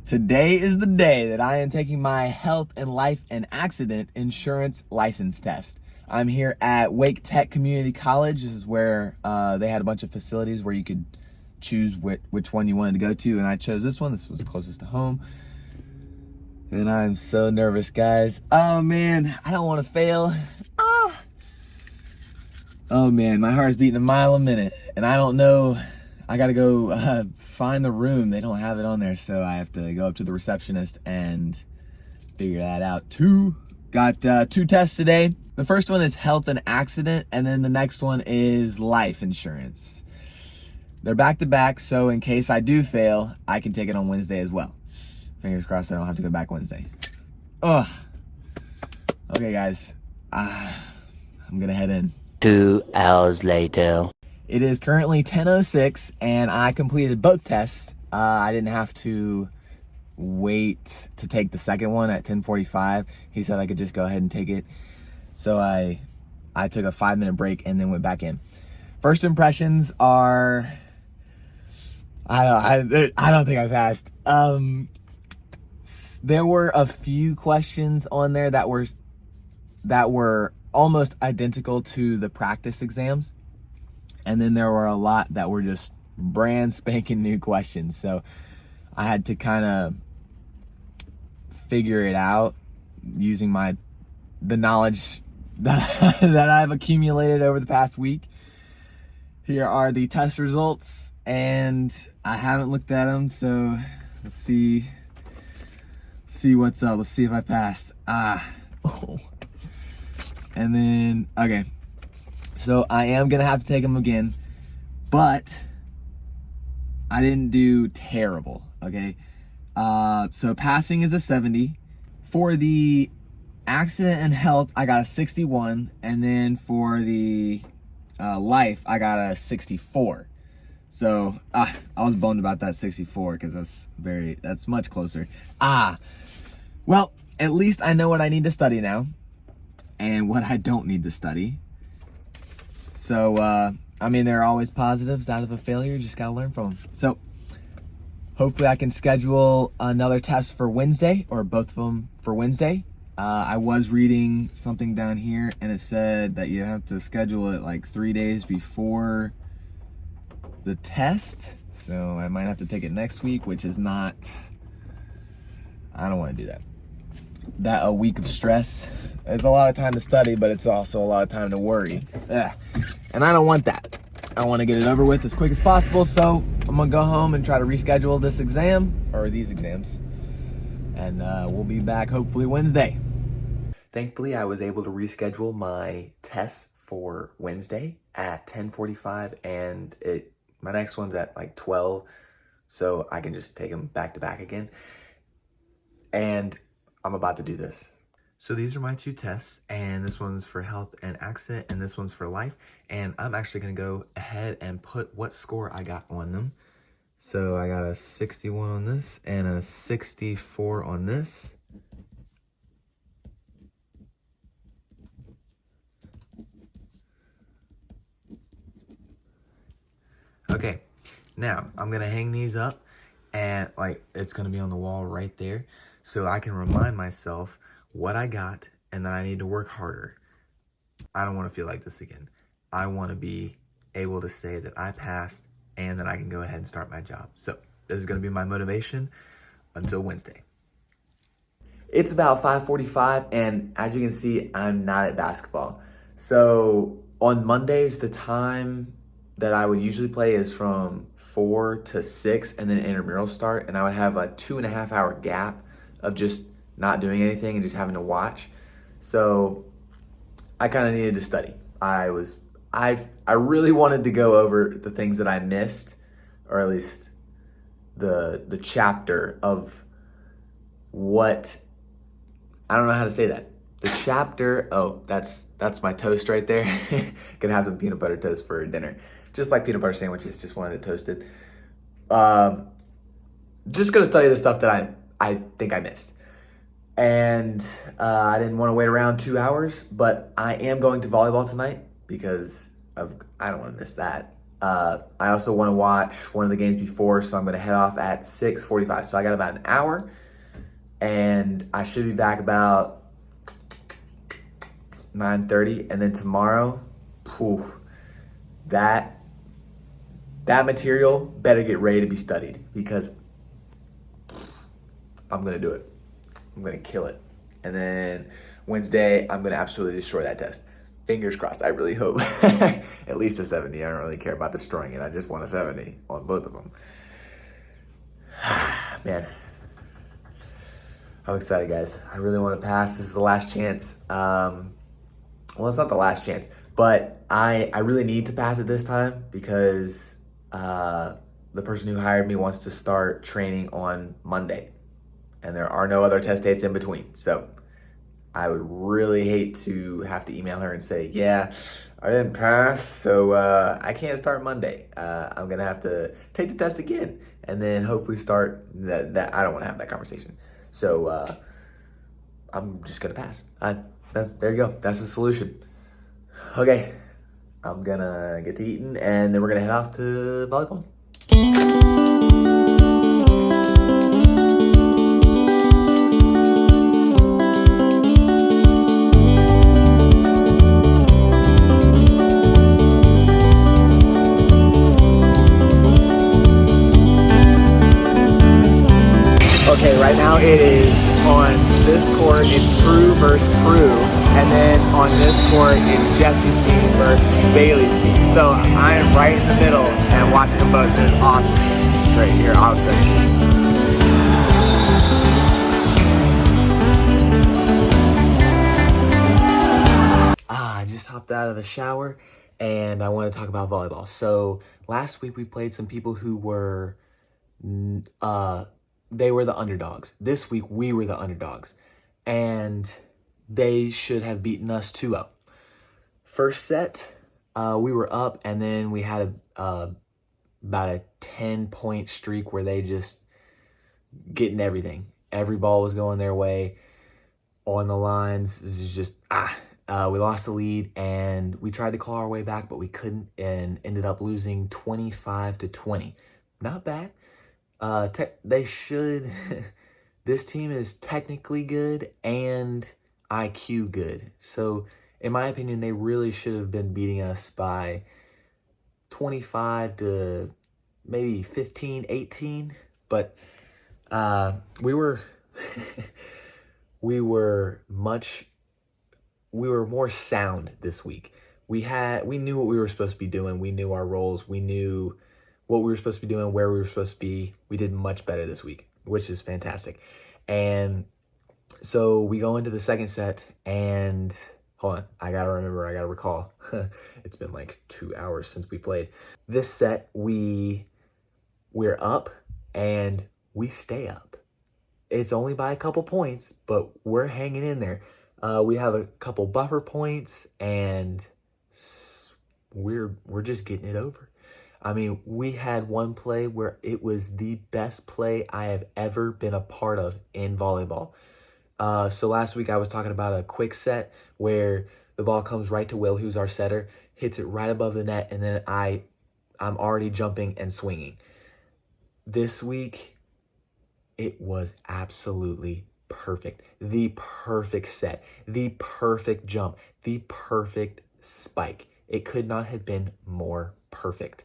Today is the day that I am taking my health and life and accident insurance license test. I'm here at Wake Tech Community College. This is where they had a bunch of facilities where you could choose which one you wanted to go to, and I chose this one. This was closest to home. And I'm so nervous, guys. Oh man, I don't want to fail. Oh man, my heart's beating a mile a minute, and I don't know. I gotta go find the room. They don't have it on there, so I have to go up to the receptionist and figure that out too. Got 2 tests today. The first one is health and accident, and then the next one is life insurance. They're back to back, so in case I do fail, I can take it on Wednesday as well. Fingers crossed I don't have to go back Wednesday. Oh, okay guys, I'm gonna head in. 2 hours later. It is currently 10:06 and I completed both tests. I didn't have to wait to take the second one at 10:45. He said I could just go ahead and take it. So I took a 5-minute break and then went back in. First impressions are, I don't think I passed. There were a few questions on there that were almost identical to the practice exams. And then there were a lot that were just brand spanking new questions. So I had to kind of figure it out using the knowledge that I've accumulated over the past week. Here are the test results, and I haven't looked at them, so let's see what's up. Let's see if I passed. And then, okay. So I am gonna have to take them again, but I didn't do terrible, okay? So passing is a 70. For the accident and health, I got a 61, and then for the life, I got a 64. So I was bummed about that 64 because that's much closer. Well, at least I know what I need to study now and what I don't need to study. So, I mean, there are always positives out of a failure. You just got to learn from them. So, hopefully I can schedule another test for Wednesday, or both of them for Wednesday. I was reading something down here, and it said that you have to schedule it like 3 days before the test. So, I might have to take it next week, which is not... I don't want to do that. A week of stress. It's a lot of time to study, but it's also a lot of time to worry. And I don't want that. I want to get it over with as quick as possible, so I'm going to go home and try to reschedule this exam, or these exams, and we'll be back hopefully Wednesday. Thankfully, I was able to reschedule my tests for Wednesday at 10:45, and my next one's at like 12, so I can just take them back to back again. And I'm about to do this. So these are my 2 tests, and this one's for health and accident, and this one's for life. And I'm actually gonna go ahead and put what score I got on them. So I got a 61 on this and a 64 on this. Okay, now I'm gonna hang these up, and like it's gonna be on the wall right there, so I can remind myself what I got and that I need to work harder. I don't want to feel like this again. I want to be able to say that I passed and that I can go ahead and start my job. So this is going to be my motivation until Wednesday. It's about 5:45, and as you can see, I'm not at basketball. So on Mondays, the time that I would usually play is from 4 to 6, and then intramurals start, and I would have a 2.5 hour gap of just not doing anything and just having to watch. So I kind of needed to study. I really wanted to go over the things that I missed, or at least the chapter of what, I don't know how to say that. The chapter, oh, that's my toast right there. Gonna have some peanut butter toast for dinner. Just like peanut butter sandwiches, just wanted it toasted. Just gonna study the stuff that I think I missed. And I didn't want to wait around 2 hours, but I am going to volleyball tonight because I don't want to miss that. I also want to watch one of the games before, so I'm going to head off at 6:45. So I got about an hour, and I should be back about 9:30. And then tomorrow, whew, that material better get ready to be studied because I'm going to do it. I'm going to kill it. And then Wednesday, I'm going to absolutely destroy that test. Fingers crossed. I really hope. At least a 70. I don't really care about destroying it. I just want a 70 on both of them. Man, I'm excited, guys. I really want to pass. This is the last chance. Well, it's not the last chance, but I really need to pass it this time because the person who hired me wants to start training on Monday, and there are no other test dates in between. So I would really hate to have to email her and say, yeah, I didn't pass, so I can't start Monday. I'm going to have to take the test again and then hopefully start that. I don't want to have that conversation. So I'm just going to pass. There you go. That's the solution. Okay. I'm going to get to eating, and then we're going to head off to volleyball. Okay, right now it is on this court, it's crew versus crew, and then on this court, it's Jesse's team versus Bailey's team. So I am right in the middle, and watching them both is awesome. Right here, awesome. I just hopped out of the shower, and I want to talk about volleyball. So last week we played some people who were they were the underdogs. This week we were the underdogs, and they should have beaten us 2-0. First set, we were up, and then we had about a 10-point streak where they just getting everything. Every ball was going their way on the lines. This is just we lost the lead, and we tried to claw our way back, but we couldn't, and ended up losing 25-20. Not bad. They should. This team is technically good and IQ good. So, in my opinion, they really should have been beating us by 25 to maybe 15, 18. But we were we were more sound this week. We knew what we were supposed to be doing. We knew our roles. We knew what we were supposed to be doing, where we were supposed to be. We did much better this week, which is fantastic. And so we go into the second set, and hold on, I gotta recall. It's been like 2 hours since we played. This set, we're up, and we stay up. It's only by a couple points, but we're hanging in there. We have a couple buffer points, and we're just getting it over. I mean, we had one play where it was the best play I have ever been a part of in volleyball. So last week I was talking about a quick set where the ball comes right to Will, who's our setter, hits it right above the net, and then I'm already jumping and swinging. This week, it was absolutely perfect. The perfect set, the perfect jump, the perfect spike. It could not have been more perfect.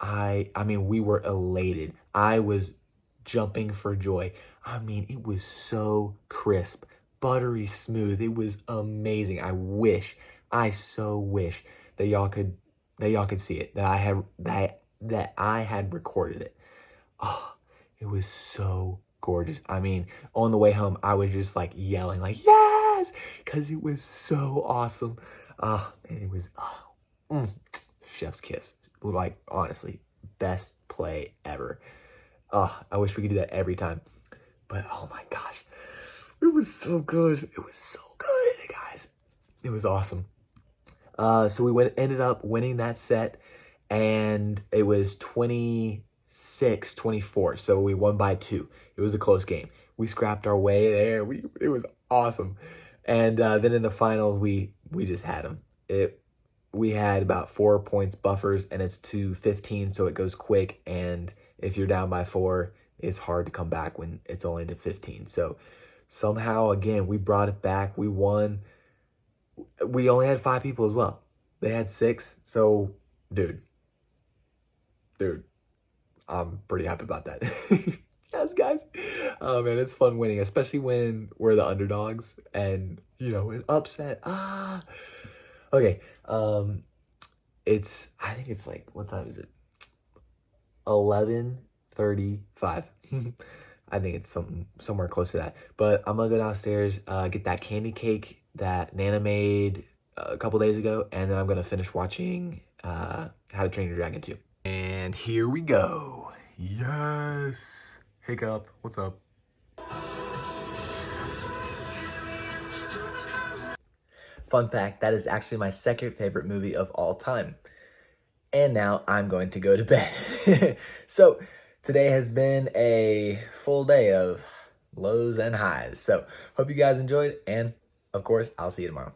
I mean, we were elated. I was jumping for joy. I mean, it was so crisp, buttery smooth. It was amazing. I so wish that y'all could see it, that I had recorded it. Oh, it was so gorgeous. I mean, on the way home, I was just like yelling like, yes, because it was so awesome. Oh, man, it was, chef's kiss. Like, honestly, best play ever. Oh, I wish we could do that every time. But, oh my gosh, it was so good. It was so good, guys. It was awesome. So we ended up winning that set, and it was 26-24. So we won by 2. It was a close game. We scrapped our way there. It was awesome. And then in the final, we just had them. we had about 4 points buffers, and it's to 15, so it goes quick. And if you're down by 4, it's hard to come back when it's only to 15. So somehow, again, we brought it back. We won. We only had 5 people as well. They had 6. So, dude, I'm pretty happy about that. Yes, guys. Oh man, it's fun winning, especially when we're the underdogs and an upset. Okay. I think it's like, what time is it? 11:35. I think it's somewhere close to that. But I'm gonna go downstairs, get that candy cake that Nana made a couple days ago, and then I'm gonna finish watching How to Train Your Dragon 2. And here we go. Yes. Hiccup, what's up? Fun fact, that is actually my second favorite movie of all time. And now I'm going to go to bed. So today has been a full day of lows and highs. So hope you guys enjoyed, and of course, I'll see you tomorrow.